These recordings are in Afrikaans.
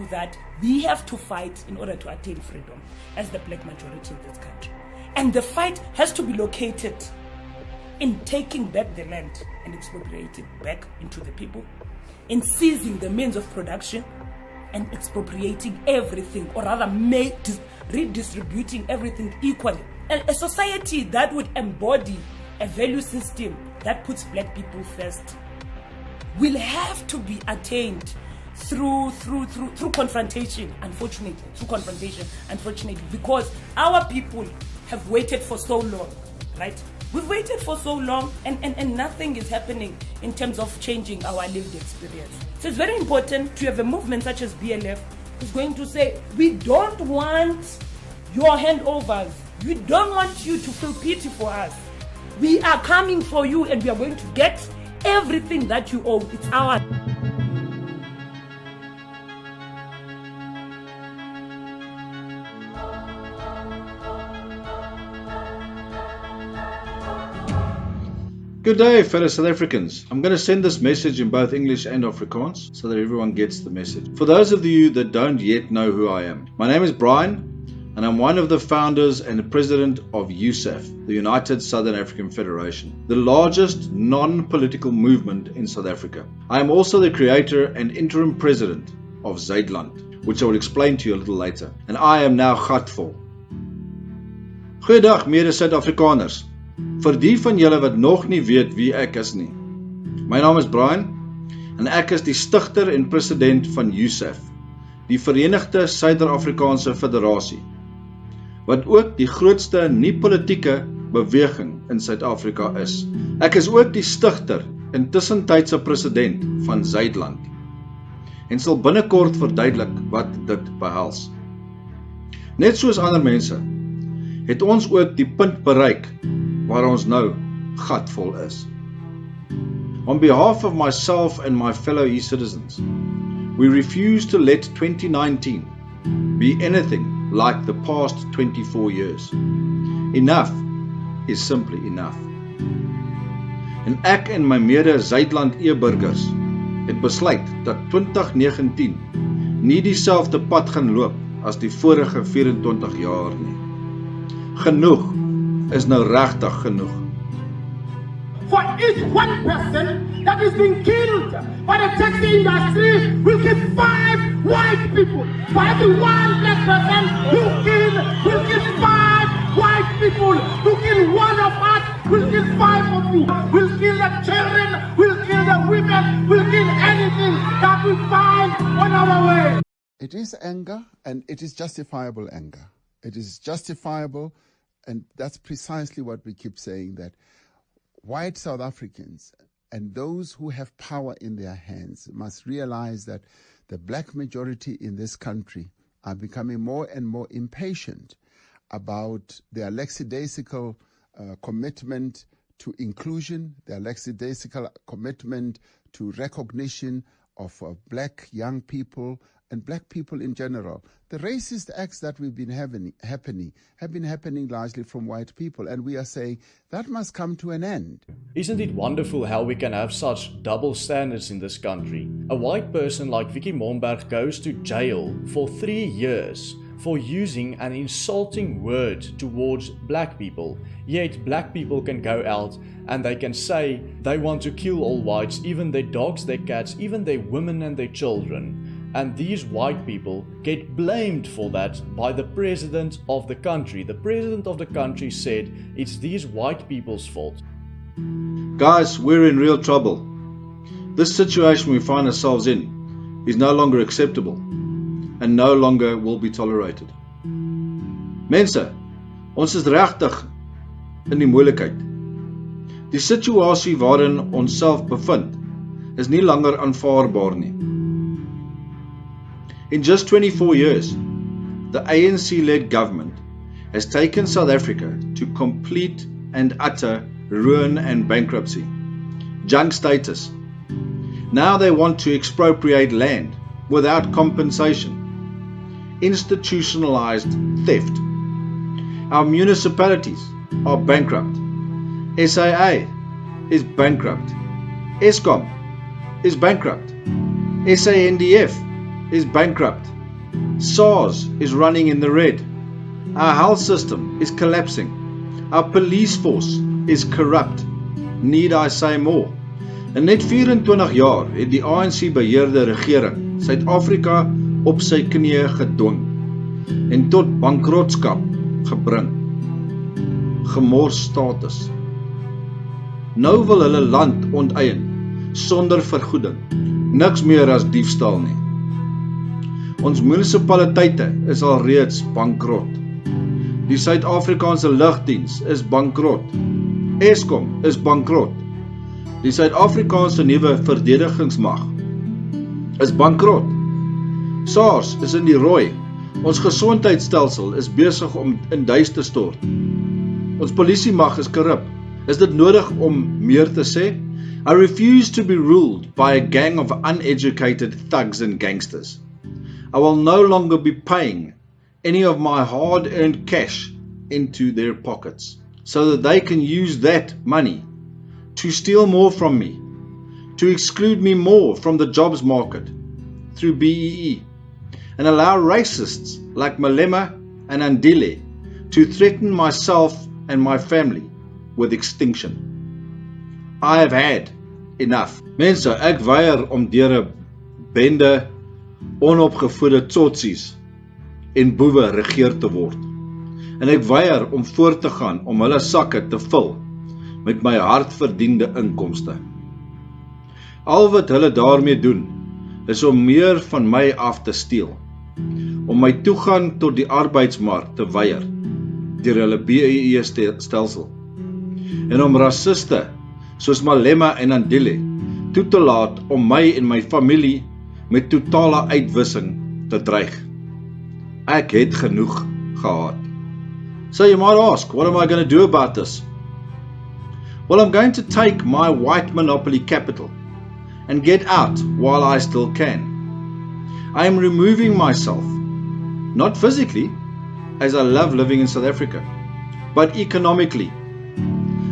you that we have to fight in order to attain freedom as the black majority in this country. And the fight has to be located in taking back the land and expropriating back into the people, in seizing the means of production and expropriating everything, or rather redistributing everything equally. A society that would embody a value system that puts black people first will have to be attained through confrontation, unfortunately, because our people have waited for so long, right? We've waited for so long and nothing is happening in terms of changing our lived experience. So it's very important to have a movement such as BLF who's going to say, we don't want your handovers. We don't want you to feel pity for us. We are coming for you and we are going to get everything that you owe. It's ours. Good day, fellow South Africans. I'm going to send this message in both English and Afrikaans so that everyone gets the message. For those of you that don't yet know who I am, my name is Brian and I'm one of the founders and the president of USAF, the United Southern African Federation, the largest non-political movement in South Africa. I am also the creator and interim president of Zetland, which I will explain to you a little later. And I am now gatvol. Goeiedag mede Suid-Afrikaners. Vir die van julle wat nog nie weet wie ek is nie. My naam is Brian en ek is die stigter en president van USAF, die Verenigde Suider-Afrikaanse Federasie, wat ook die grootste nie-politieke beweging in Suid-Afrika is. Ek is ook die stigter en tussentydse president van Zetland en sal binnekort verduidelik wat dit behels. Net soos ander mense, het ons ook die punt bereik waar ons nou gatvol is. On behalf of myself and my fellow e-citizens, we refuse to let 2019 be anything like the past 24 years. Enough is simply enough. En ek en my mede Zetland e-burgers het besluit dat 2019 nie dieselfde pad gaan loop as die vorige 24 jaar nie. Genoeg is nou regtig genoeg. For each one person that is being killed by the taxi industry, we'll give 5 white people. For every one black person we'll kill 5 white people. We'll kill one of us, we'll kill 5 of you. We'll kill the children, we'll kill the women, we'll kill anything that we find on our way. It is anger, and it is justifiable anger. It is justifiable. And that's precisely what we keep saying, that white South Africans and those who have power in their hands must realize that the black majority in this country are becoming more and more impatient about their lackadaisical commitment to inclusion, their lackadaisical commitment to recognition of black young people and black people in general. The racist acts that we've been have been happening largely from white people, and we are saying that must come to an end. Isn't it wonderful how we can have such double standards in this country? A white person like Vicky Momberg goes to jail for 3 years for using an insulting word towards black people, yet black people can go out and they can say they want to kill all whites, even their dogs, their cats, even their women and their children. And these white people get blamed for that by the president of the country. The president of the country said it's these white people's fault. Guys, we're in real trouble. This situation we find ourselves in is no longer acceptable and no longer will be tolerated. Mense, ons is regtig in die moeilikheid. Die situasie waarin ons self bevind is nie langer aanvaarbaar nie. In just 24 years, the ANC-led government has taken South Africa to complete and utter ruin and bankruptcy, junk status. Now they want to expropriate land without compensation, institutionalized theft. Our municipalities are bankrupt. SAA is bankrupt. Eskom is bankrupt. SANDF is bankrupt. SARS is running in the red. Our health system is collapsing. Our police force is corrupt. Need I say more? In net 24 jaar het die ANC beheerde regering Suid-Afrika op sy knieë gedwing en tot bankrotskap gebring. Gemors status. Nou wil hulle land onteien sonder vergoeding. Niks meer as diefstal nie. Ons munisipaliteite is alreeds bankrot. Die Suid-Afrikaanse lugdiens is bankrot. Eskom is bankrot. Die Suid-Afrikaanse nuwe verdedigingsmag is bankrot. SARS is in die rooi. Ons gesondheidsstelsel is besig om in duis te stort. Ons polisiemag is korrup. Is dit nodig om meer te sê? I refuse to be ruled by a gang of uneducated thugs and gangsters. I will no longer be paying any of my hard-earned cash into their pockets so that they can use that money to steal more from me, to exclude me more from the jobs market through BEE, and allow racists like Malema and Andile to threaten myself and my family with extinction. I have had enough. Mense, ek weier om deur 'n bende onopgevoede tsotsies en boewe regeer te word. En ek weier om voort te gaan om hulle sakke te vul met my hardverdiende inkomste. Al wat hulle daarmee doen, is om meer van my af te steel, om my toegang tot die arbeidsmark te weier deur hulle BEE stelsel, en om rassiste soos Malema en Andile toe te laat om my en my familie met totale uitwissing te dreig. Ek het genoeg gehad. So you might ask, what am I going to do about this? Well, I'm going to take my white monopoly capital and get out while I still can. I am removing myself, not physically, as I love living in South Africa, but economically.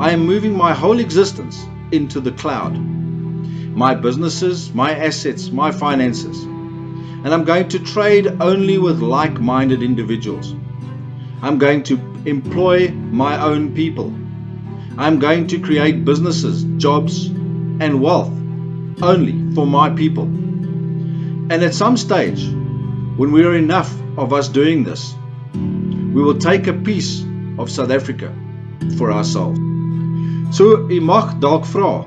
I am moving my whole existence into the cloud. My businesses, my assets, my finances. And I'm going to trade only with like-minded individuals. I'm going to employ my own people. I'm going to create businesses, jobs, and wealth only for my people. And at some stage, when we are enough of us doing this, we will take a piece of South Africa for ourselves. So, u mag dalk vra,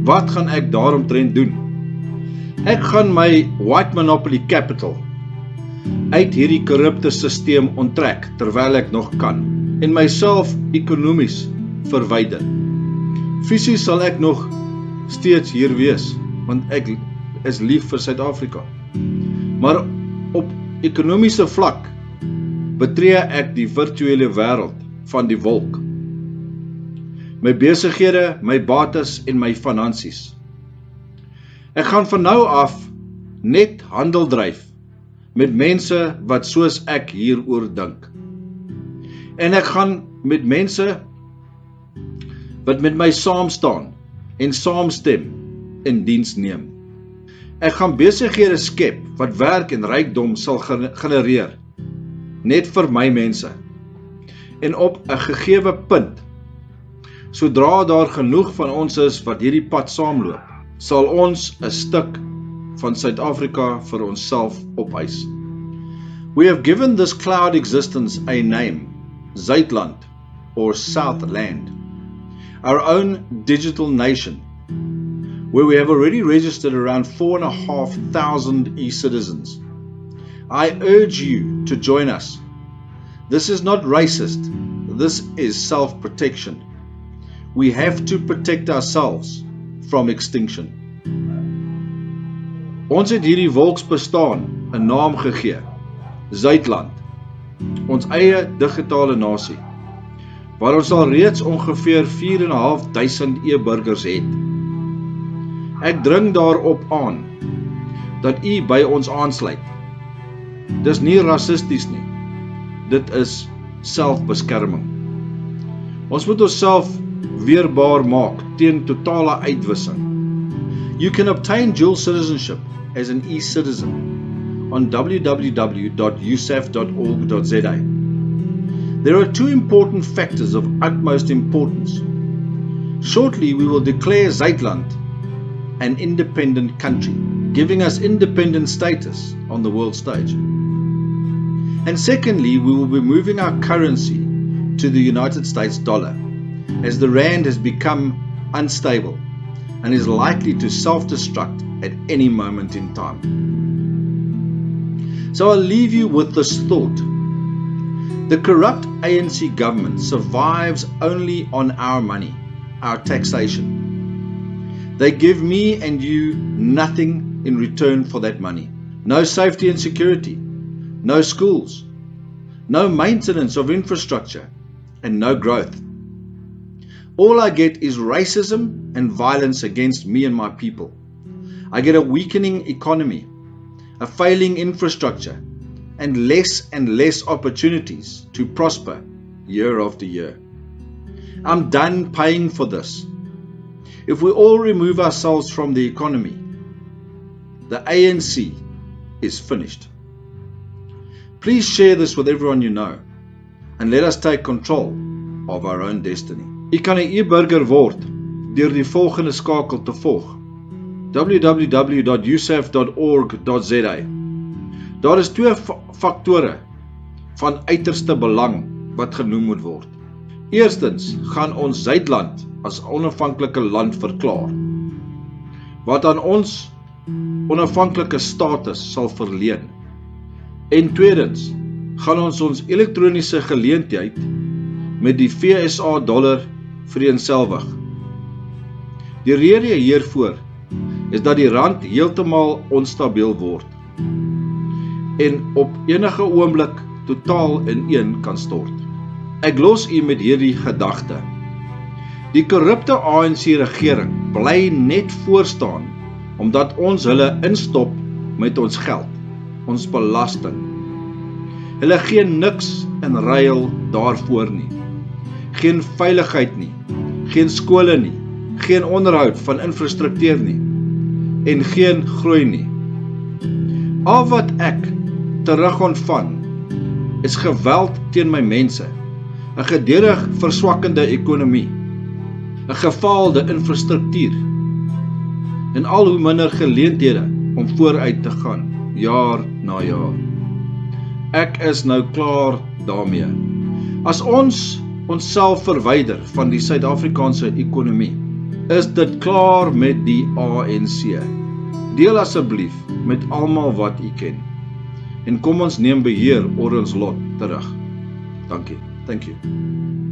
wat gaan ek daaromtrent doen? Ek gaan my white monopoly capital uit hierdie korrupte stelsel onttrek terwyl ek nog kan en myself ekonomies verwyder. Fisies sal ek nog steeds hier wees, want ek is lief vir Suid-Afrika. Maar op ekonomiese vlak betree ek die virtuele wêreld van die wolk. My besighede, my bates en my finansies. Ek gaan van nou af net handel dryf met mense wat soos ek hieroor dink. En ek gaan met mense wat met my saam staan en saamstem in diens neem. Ek gaan besighede skep wat werk en rykdom sal genereer, net vir my mense. En op 'n gegeewe punt, sodra daar genoeg van ons is wat hierdie pad saamloop, sal ons 'n stuk van Suid-Afrika vir onsself opeis. We have given this cloud existence a name, Zetland or Southland, our own digital nation, where we have already registered around 4,500 e-citizens. I urge you to join us. This is not racist, this is self-protection. We have to protect ourselves from extinction. Ons het hierdie volksbestaan 'n naam gegee, Zetland, ons eie digitale nasie, waar ons al reeds ongeveer 4,500 e-burgers het. Ek dring daarop aan, dat u by ons aansluit. Dis nie rassisties nie, dit is selfbeskerming. Ons moet onsself weerbaar maak teen totale uitwissing. You can obtain dual citizenship as an e-citizen on www.usaf.org.za. There are two important factors of utmost importance. Shortly, we will declare Zetland an independent country, giving us independent status on the world stage. And secondly, we will be moving our currency to the United States dollar, as the rand has become unstable and is likely to self-destruct at any moment in time. So I'll leave you with this thought. The corrupt ANC government survives only on our money, our taxation. They give me and you nothing in return for that money. No safety and security, no schools, no maintenance of infrastructure, and no growth. All I get is racism and violence against me and my people. I get a weakening economy, a failing infrastructure, and less opportunities to prosper year after year. I'm done paying for this. If we all remove ourselves from the economy, the ANC is finished. Please share this with everyone you know, and let us take control of our own destiny. U kan 'n e-burger word deur die volgende skakel te volg: www.usaf.org.za. Daar is twee faktore van uiterste belang wat genoem moet word. Eerstens gaan ons Zetland as onafhanklike land verklaar, wat aan ons onafhanklike status sal verleen. En tweedens gaan ons elektroniese geleentheid met die FSA dollar vereenselwig. Die rede hiervoor is dat die rand heeltemal onstabiel word en op enige oomblik totaal ineen kan stort. Ek los u met hierdie gedagte. Die korrupte ANC regering bly net voorstaan omdat ons hulle instop met ons geld, ons belasting. Hulle gee niks in ruil daarvoor nie. Geen veiligheid nie, geen skole nie, geen onderhoud van infrastruktuur nie en geen groei nie. Al wat ek terug ontvang is geweld teen my mense, 'n gedurig verswakkende ekonomie, 'n gefaalde infrastruktuur en al hoe minder geleenthede om vooruit te gaan, jaar na jaar. Ek is nou klaar daarmee. As ons onsself verwyder van die Suid-Afrikaanse ekonomie, is dit klaar met die ANC. Deel asseblief met almal wat u ken. En kom ons neem beheer oor ons lot terug. Dankie. Thank you.